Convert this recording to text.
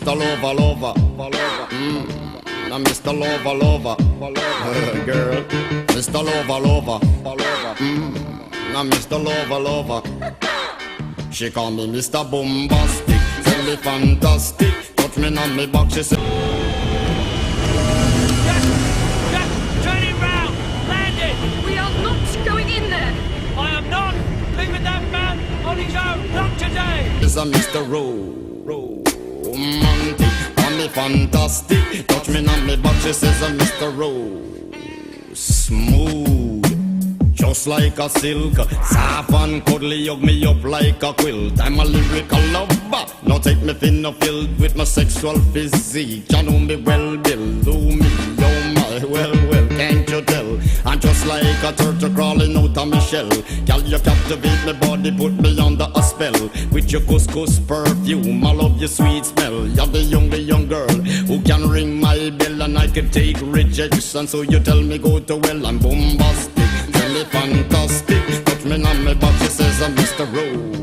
Mr. Lover, lover, now Mr. Lover, lover, girl. Mr. Lover, lover, now Mr. Lover, lover. She call me Mr. Bombastic, tell me fantastic. Touch me on me back, she say. Jack, turn it round, land it. We are not going in there. I am not leaving that man on his own, not today. Is a Mr. Romantic, call me fantastic. Touch me on me back, she says I'm Mr. Smooth, just like a silk, soft and cuddly, hug me up like a quilt. I'm a lyrical lover, now take me thin or filled with my sexual physique. You know me well, Bill, do me, oh my, well, can't you tell? I'm just like a turtle crawling out of my shell. Girl, you captivate my body, put me under a spell. With your couscous perfume, I love your sweet smell. You're the young girl who can ring my bell, and I can take rejection. So you tell me go to well, I'm bombastic, tell me fantastic. Touch me on my back, she says I'm Mr. Rose.